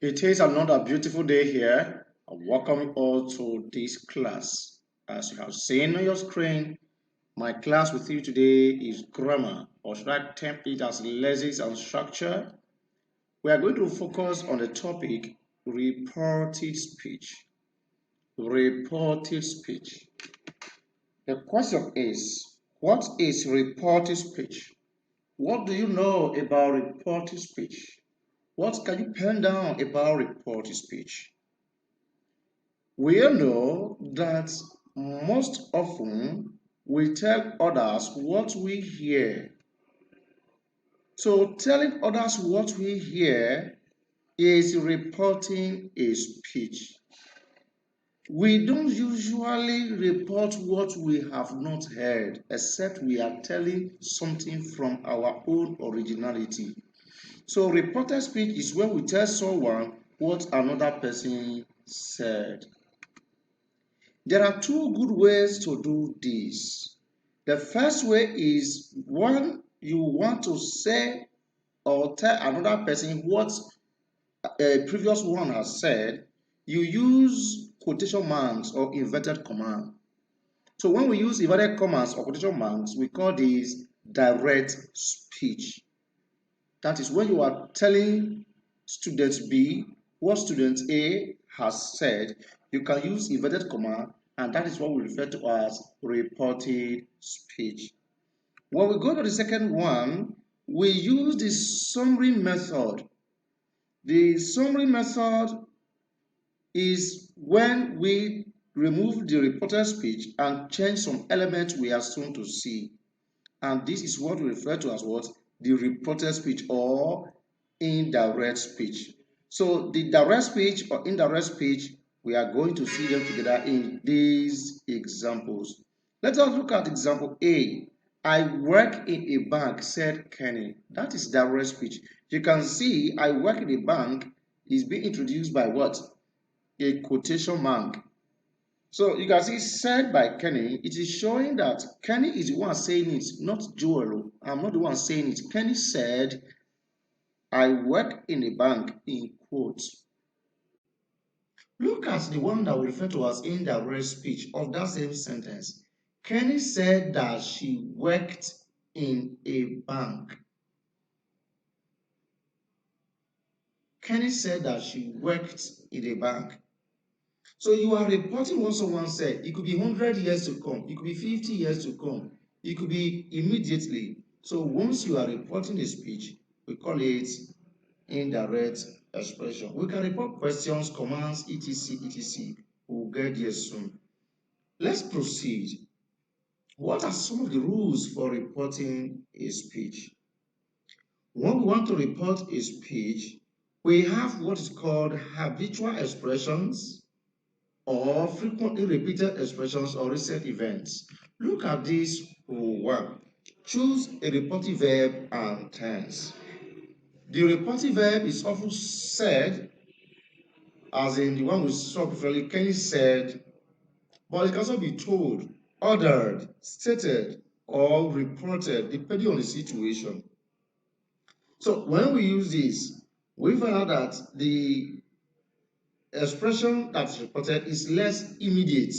It is another beautiful day here. I welcome you all to this class. As you have seen on your screen, my class with you today is grammar, or should I term it as lessons and structure? We are going to focus on the topic reported speech. Reported speech. The question is, what is reported speech? What do you know about reported speech? What can you pen down about reported speech? We all know that most often we tell others what we hear. So, telling others what we hear is reporting a speech. We don't usually report what we have not heard, except we are telling something from our own originality. So, reported speech is when we tell someone what another person said. There are two good ways to do this. The first way is when you want to say or tell another person what a previous one has said, you use quotation marks or inverted comma. So when we use inverted commas or quotation marks, we call this direct speech. That is when you are telling student B what student A has said, you can use inverted comma, and that is what we refer to as reported speech. When we go to the second one, we use the summary method. The summary method is when we remove the reported speech and change some elements we are soon to see. And this is what we refer to as what? The reported speech or indirect speech. So the direct speech or indirect speech, we are going to see them together in these examples. Let us look at example A. I work in a bank, said Kenny. That is direct speech. You can see I work in a bank is being introduced by what? A quotation mark. So you can see said by Kenny, it is showing that Kenny is the one saying it, not Joel. I'm not the one saying it. Kenny said, I work in a bank, in quotes. Look at the one that we refer to as indirect speech of that same sentence. Kenny said that she worked in a bank. Kenny said that she worked in a bank. So you are reporting what someone said. It could be 100 years to come. It could be 50 years to come. It could be immediately. So once you are reporting a speech, we call it indirect expression. We can report questions, commands, etc., etc. We'll get there soon. Let's proceed. What are some of the rules for reporting a speech? When we want to report a speech, we have what is called habitual expressions, or frequently repeated expressions or recent events. Look at this rule 1. Choose a reporting verb and tense. The reporting verb is often said, as in the one we saw before, Kenny said, but it can also be told, ordered, stated, or reported, depending on the situation. So when we use this, we find out that the expression that's reported is less immediate.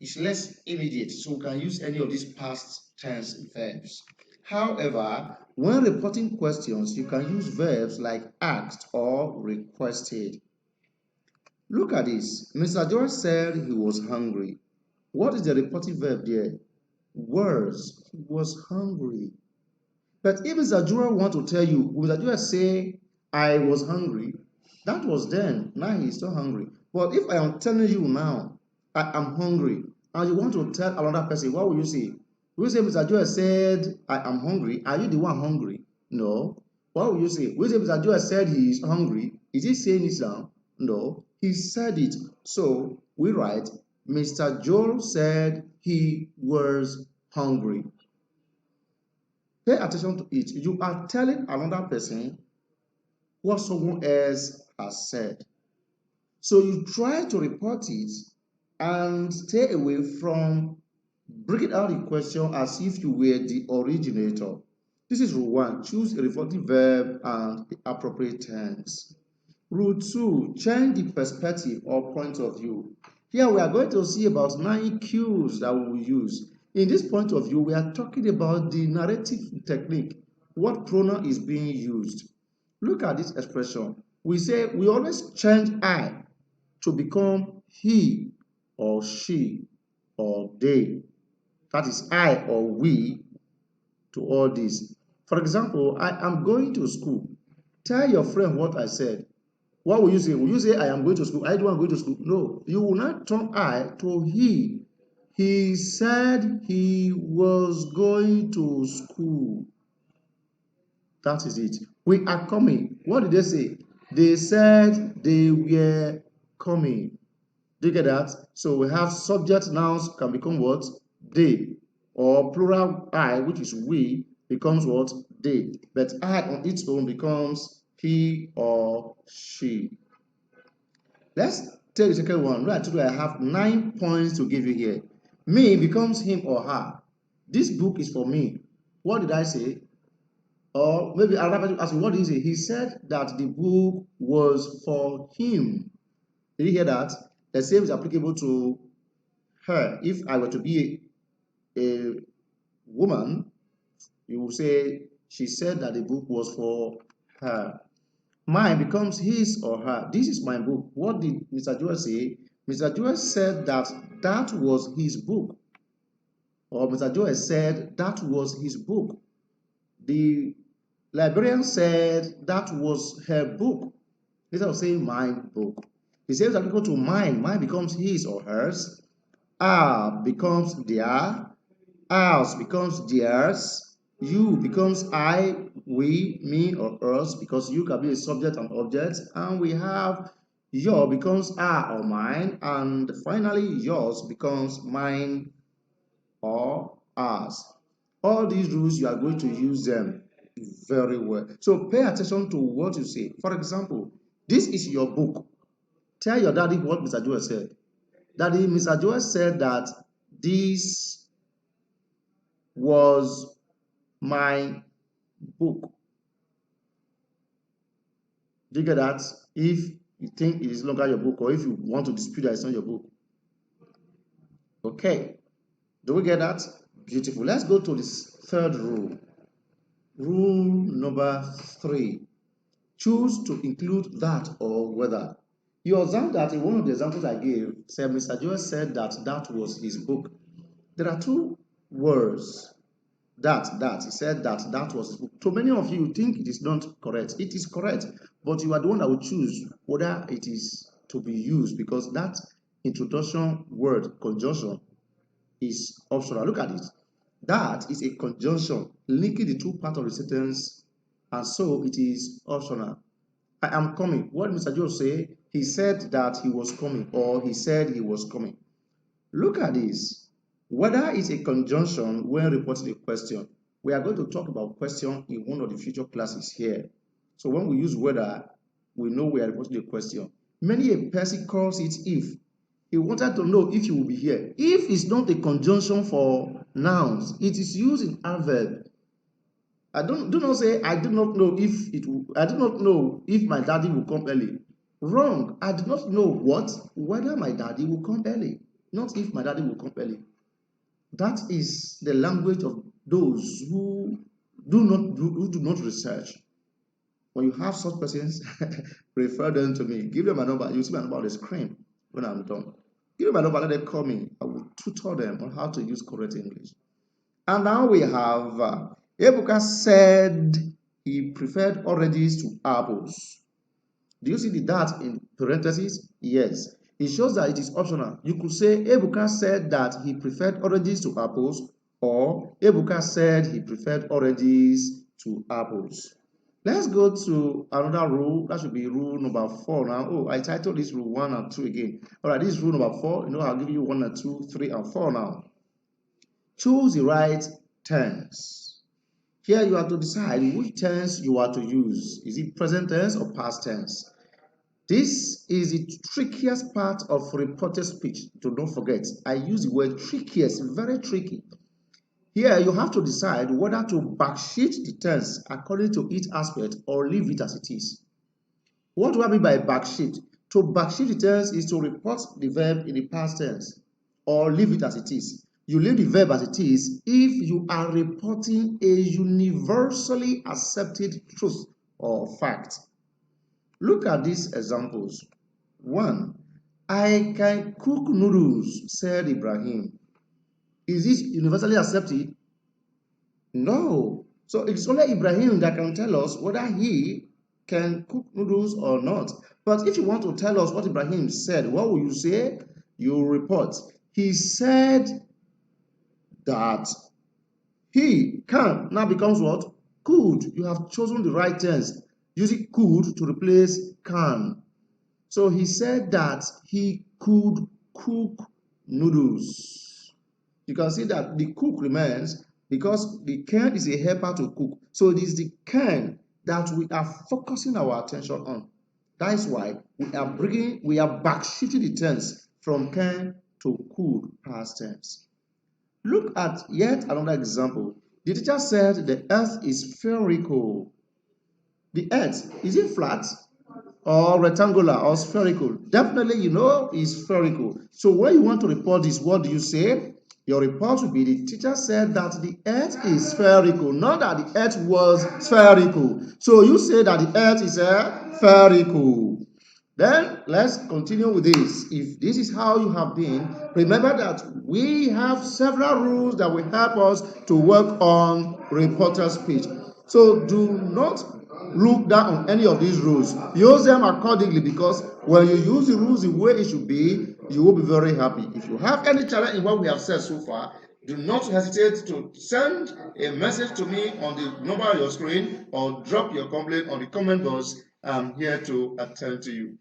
Is less immediate, so we can use any of these past tense verbs. However, when reporting questions, you can use verbs like asked or requested. Look at this. Mr. George said he was hungry. What is the reporting verb there? Was. He was hungry. But if Mr. George want to tell you, Mr. George say, I was hungry, that was then. Now he's still hungry. But if I am telling you now, I am hungry, and you want to tell another person, what will you say? Will you say, Mr. Joel said, I am hungry? Are you the one hungry? No. What will you say? Will you say, Mr. Joel said he is hungry? Is he saying it now? No. He said it. So we write, Mr. Joel said he was hungry. Pay attention to it. You are telling another person what someone else has said. So you try to report it and stay away from breaking out the question as if you were the originator. This is rule 1. Choose a reflective verb and the appropriate tense. Rule 2, change the perspective or point of view. Here we are going to see about 9 cues that we will use. In this point of view, we are talking about the narrative technique, what pronoun is being used. Look at this expression. We say we always change I to become he or she or they. That is I or we to all this. For example, I am going to school. Tell your friend what I said. What will you say? Will you say, I am going to school? I don't going to school. No, you will not turn I to he. He said he was going to school. That is it. We are coming. What did they say? They said they were coming. Do you get that? So we have subject nouns can become what? They. Or plural I, which is we, becomes what? They. But I on its own becomes he or she. Let's take the second one. Right, today I have 9 points to give you here. Me becomes him or her. This book is for me. What did I say? Or maybe another person asked me, what did he say? He said that the book was for him. Did you hear that? The same is applicable to her. If I were to be a woman, you will say she said that the book was for her. Mine becomes his or her. This is my book. What did Mr. Joel say? Mr. Joel said that that was his book. Or Mr. Joel said that was his book. The librarian said that was her book. Instead of saying my book. He says that equal to mine. Mine becomes his or hers. Our becomes their. Ours becomes theirs. You becomes I, we, me, or us, because you can be a subject and object. And we have your becomes our or mine. And finally, yours becomes mine or ours. All these rules, you are going to use them very well. So pay attention to what you say. For example, this is your book. Tell your daddy what Mr. Joel said. Daddy, Mr. Joel said that this was my book. Do you get that? If you think it is no longer your book, or if you want to dispute that it's not your book. Okay. Do we get that? Beautiful. Let's go to this third rule. Rule number 3. Choose to include that or whether. You observe that in one of the examples I gave, said Mr. Joel said that that was his book. There are 2 words. That. He said that that was his book. So many of you think it is not correct. It is correct, but you are the one that will choose whether it is to be used because that introduction word, conjunction, is optional. Look at it. That is a conjunction linking the 2 parts of the sentence, and so it is optional. I am coming. What Mr. Joe say? He said that he was coming, or he said he was coming. Look at this. Whether it's a conjunction when reporting a question. We are going to talk about question in one of the future classes here. So when we use whether, we know we are reporting a question. Many a person calls it if. He wanted to know if you will be here. If is not a conjunction for nouns, it is used in adverb. Do not say I do not know if it will, I do not know if my daddy will come early. Wrong. I do not know what, whether my daddy will come early, not if my daddy will come early. That is the language of those who do not research. When you have such persons, refer them to me. Give them my number. You see my number on the screen when I'm done. Give them my number, let them call me. I will tutor them on how to use correct English. And now we have Ebuka said he preferred oranges to apples. Do you see the that in parentheses? Yes. It shows that it is optional. You could say Ebuka said that he preferred oranges to apples, or Ebuka said he preferred oranges to apples. Let's go to another rule. That should be rule number 4 now. Oh, I titled this rule 1 and 2 again. All right, this is rule number 4. You know, I'll give you 1 and 2, 3 and 4 now. Choose the right tense. Here you have to decide which tense you are to use. Is it present tense or past tense? This is the trickiest part of reported speech. Do not forget, I use the word trickiest, very tricky. Here you have to decide whether to backsheet the tense according to each aspect or leave it as it is. What do I mean by backshift? To backshift the tense is to report the verb in the past tense or leave it as it is. You leave the verb as it is if you are reporting a universally accepted truth or fact. Look at these examples. 1. I can cook noodles, said Ibrahim. Is this universally accepted? No. So it's only Ibrahim that can tell us whether he can cook noodles or not. But if you want to tell us what Ibrahim said, what will you say? You report. He said that he can now becomes what? Could. You have chosen the right tense. Using could to replace can. So he said that he could cook noodles. You can see that the cook remains because the can is a helper to cook. So it is the can that we are focusing our attention on. That is why we are backshifting the tense from can to could past tense. Look at yet another example. The teacher said the earth is spherical. The earth, is it flat or rectangular or spherical? Definitely, you know, is spherical. So when you want to report this, what do you say? Your report will be the teacher said that the earth is spherical, not that the earth was spherical. So you say that the earth is spherical. Then let's continue with this. If this is how you have been, remember that we have several rules that will help us to work on reporter speech. So do not look down on any of these rules. Use them accordingly, because when you use the rules the way it should be, you will be very happy. If you have any challenge in what we have said so far, do not hesitate to send a message to me on the number on your screen or drop your complaint on the comment box. I'm here to attend to you.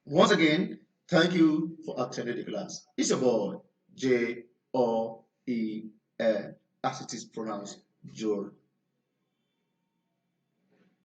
Once again, thank you for attending the class. It's your boy, J-O-E-L, as it is pronounced, Joel.